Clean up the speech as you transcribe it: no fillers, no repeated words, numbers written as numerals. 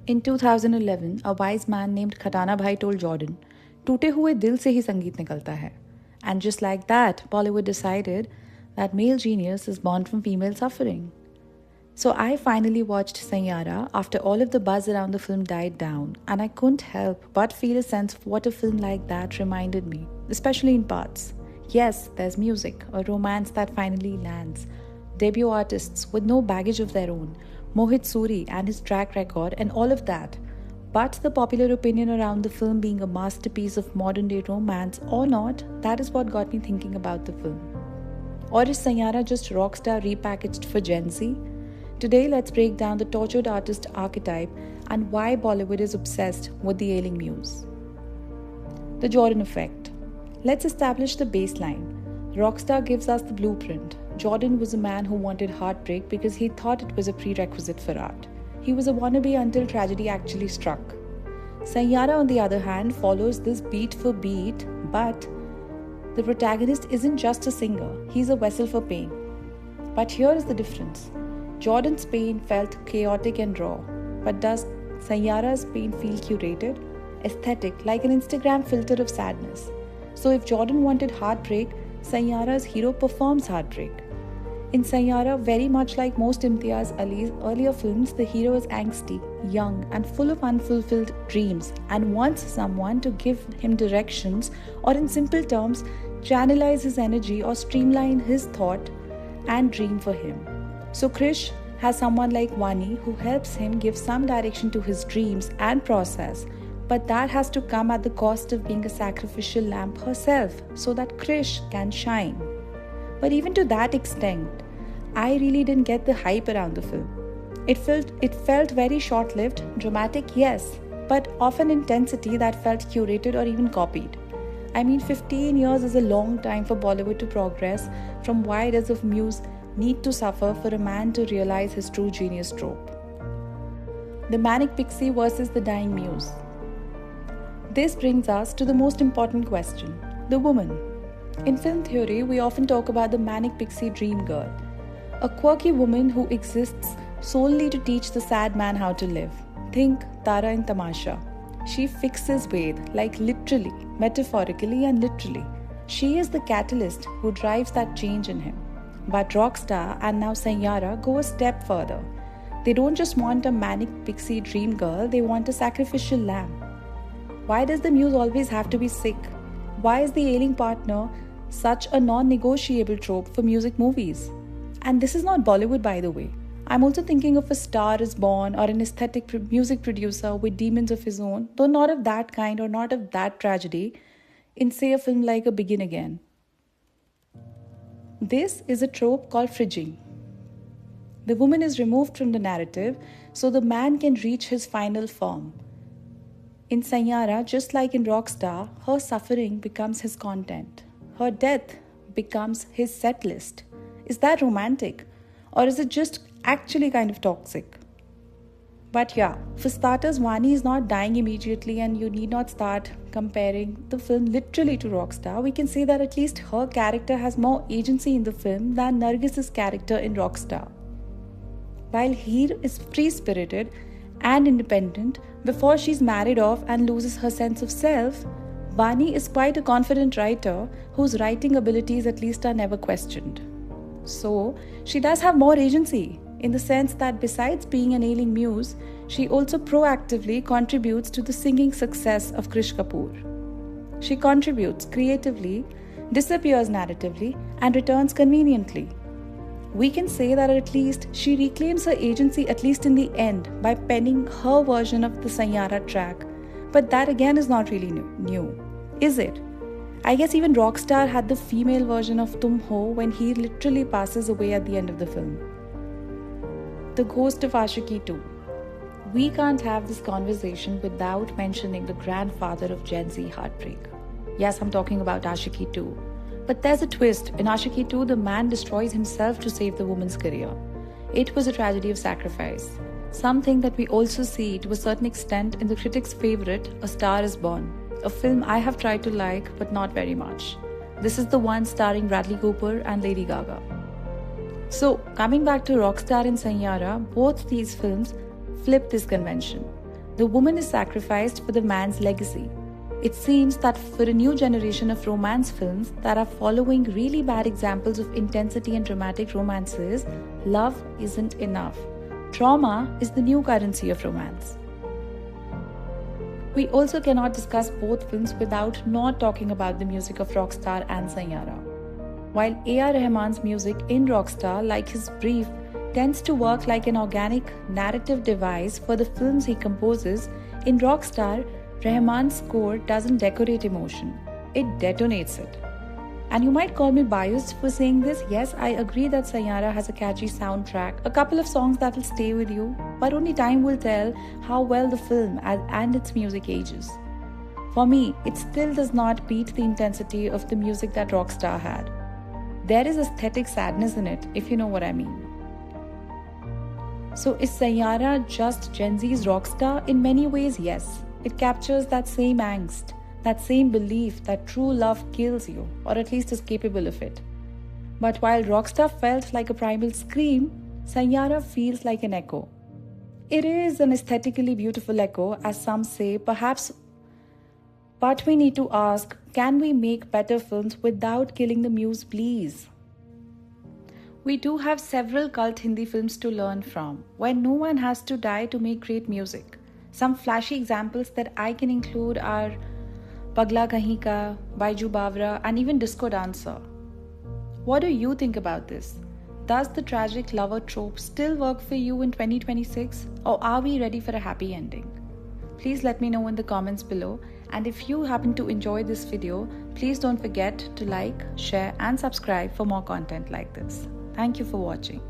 In 2011, a wise man named Khatana Bhai told Jordan, "टूटे हुए दिल से ही संगीत निकलता है." And just like that, Bollywood decided that male genius is born from female suffering. So I finally watched Sanyara after all of the buzz around the film died down, and I couldn't help but feel a sense of what a film like that reminded me, especially in parts. Yes, there's music, a romance that finally lands, debut artists with no baggage of their own, Mohit Suri and his track record, and all of that. But the popular opinion around the film being a masterpiece of modern day romance or not, that is what got me thinking about the film. Or is Sanyara just Rockstar repackaged for Gen Z? Today, let's break down the tortured artist archetype and why Bollywood is obsessed with the ailing muse. The Jordan effect. Let's establish the baseline. Rockstar gives us the blueprint. Jordan was a man who wanted heartbreak because he thought it was a prerequisite for art. He was a wannabe until tragedy actually struck. Sanyara, on the other hand, follows this beat for beat, but the protagonist isn't just a singer, he's a vessel for pain. But here is the difference. Jordan's pain felt chaotic and raw, but does Sanyara's pain feel curated? Aesthetic, like an Instagram filter of sadness. So if Jordan wanted heartbreak, Sanyara's hero performs heartbreak. In Sanyara, very much like most Imtiaz Ali's earlier films, the hero is angsty, young, and full of unfulfilled dreams and wants someone to give him directions or, in simple terms, channelize his energy or streamline his thought and dream for him. So Krish has someone like Vani who helps him give some direction to his dreams and process, but that has to come at the cost of being a sacrificial lamb herself so that Krish can shine. But even to that extent, I really didn't get the hype around the film. It felt very short-lived, dramatic, yes, but of an intensity that felt curated or even copied. I mean, 15 years is a long time for Bollywood to progress from why does a muse need to suffer for a man to realize his true genius trope. The manic pixie versus the dying muse. This brings us to the most important question, the woman. In film theory, we often talk about the manic pixie dream girl, a quirky woman who exists solely to teach the sad man how to live. Think Tara in Tamasha. She fixes Ved, like literally, metaphorically and literally. She is the catalyst who drives that change in him. But Rockstar and now Sanyara go a step further. They don't just want a manic pixie dream girl, they want a sacrificial lamb. Why does the muse always have to be sick? Why is the ailing partner such a non-negotiable trope for music movies? And this is not Bollywood, by the way. I'm also thinking of A Star Is Born or an aesthetic music producer with demons of his own, though not of that kind or not of that tragedy, in say a film like A Begin Again. This is a trope called fridging. The woman is removed from the narrative so the man can reach his final form. In Sanyara, just like in Rockstar, her suffering becomes his content. Her death becomes his set list. Is that romantic? Or is it just actually kind of toxic? But yeah, for starters, Vani is not dying immediately and you need not start comparing the film literally to Rockstar. We can say that at least her character has more agency in the film than Nargis's character in Rockstar. While Heer is free-spirited and independent before she's married off and loses her sense of self, Vani is quite a confident writer whose writing abilities at least are never questioned. So, she does have more agency in the sense that besides being an ailing muse, she also proactively contributes to the singing success of Krish Kapoor. She contributes creatively, disappears narratively, and returns conveniently. We can say that at least she reclaims her agency at least in the end by penning her version of the Sanyara track, but that again is not really new. Is it? I guess even Rockstar had the female version of Tum Ho when he literally passes away at the end of the film. The ghost of Aashiqui 2. We can't have this conversation without mentioning the grandfather of Gen Z heartbreak. Yes, I'm talking about Aashiqui 2. But there's a twist. In Aashiqui 2, the man destroys himself to save the woman's career. It was a tragedy of sacrifice. Something that we also see to a certain extent in the critics' favorite, A Star Is Born, a film I have tried to like but not very much. This is the one starring Bradley Cooper and Lady Gaga. So, coming back to Rockstar and Sanyara, both these films flip this convention. The woman is sacrificed for the man's legacy. It seems that for a new generation of romance films that are following really bad examples of intensity and dramatic romances, love isn't enough. Trauma is the new currency of romance. We also cannot discuss both films without not talking about the music of Rockstar and Saiyaara. While A.R. Rahman's music in Rockstar, like his brief, tends to work like an organic narrative device for the films he composes, in Rockstar, Rahman's score doesn't decorate emotion, it detonates it. And you might call me biased for saying this. Yes, I agree that Saiyaara has a catchy soundtrack, a couple of songs that will stay with you, but only time will tell how well the film and its music ages. For me, it still does not beat the intensity of the music that Rockstar had. There is aesthetic sadness in it, if you know what I mean. So is Saiyaara just Gen Z's Rockstar? In many ways, yes. It captures that same angst, that same belief that true love kills you, or at least is capable of it. But while Rockstar felt like a primal scream, Saiyaara feels like an echo. It is an aesthetically beautiful echo, as some say, perhaps, but we need to ask, can we make better films without killing the muse, please? We do have several cult Hindi films to learn from, where no one has to die to make great music. Some flashy examples that I can include are Pagla Kahin Ka, Baiju Bawra, and even Disco Dancer. What do you think about this? Does the tragic lover trope still work for you in 2026, or are we ready for a happy ending? Please let me know in the comments below, and if you happen to enjoy this video, please don't forget to like, share, and subscribe for more content like this. Thank you for watching.